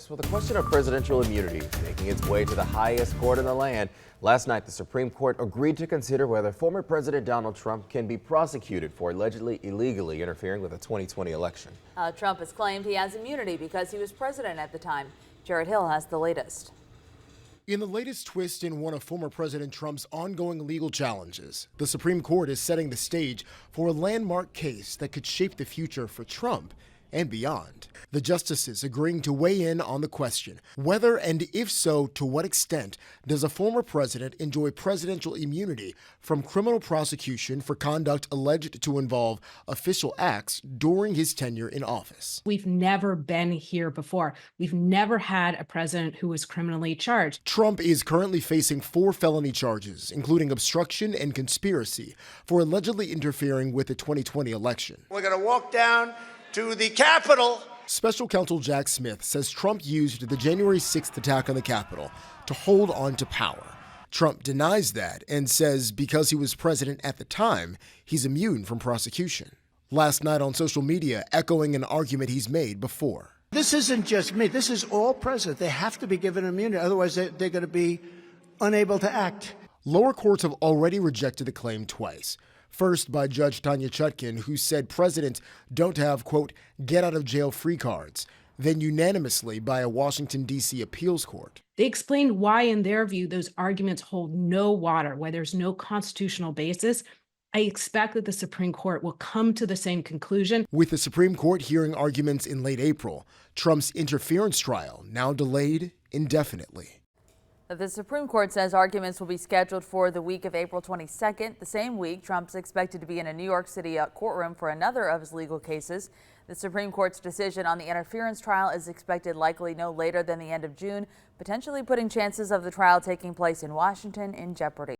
Well, the question of presidential immunity is making its way to the highest court in the land. Last night, the Supreme Court agreed to consider whether former President Donald Trump can be prosecuted for allegedly illegally interfering with the 2020 election. Trump has claimed he has immunity because he was president at the time. Jared Hill has the latest. In the latest twist in one of former President Trump's ongoing legal challenges, the Supreme Court is setting the stage for a landmark case that could shape the future for Trump and beyond. The justices agreeing to weigh in on the question, whether and if so, to what extent does a former president enjoy presidential immunity from criminal prosecution for conduct alleged to involve official acts during his tenure in office. We've never been here before. We've never had a president who was criminally charged. Trump is currently facing 4 felony charges, including obstruction and conspiracy, for allegedly interfering with the 2020 election. We're going to walk down to the Capitol. Special counsel Jack Smith says Trump used the January 6th attack on the Capitol to hold on to power. Trump denies that and says because he was president at the time, he's immune from prosecution. Last night on social media, echoing an argument he's made before. This isn't just me. This is all presidents. They have to be given immunity. Otherwise, they're going to be unable to act. Lower courts have already rejected the claim twice. First by Judge Tanya Chutkin, who said presidents don't have, quote, get-out-of-jail-free cards. Then unanimously by a Washington, D.C. appeals court. They explained why, in their view, those arguments hold no water, why there's no constitutional basis. I expect that the Supreme Court will come to the same conclusion. With the Supreme Court hearing arguments in late April, Trump's interference trial now delayed indefinitely. The Supreme Court says arguments will be scheduled for the week of April 22nd. The same week, Trump's expected to be in a New York City courtroom for another of his legal cases. The Supreme Court's decision on the interference trial is expected likely no later than the end of June, potentially putting chances of the trial taking place in Washington in jeopardy.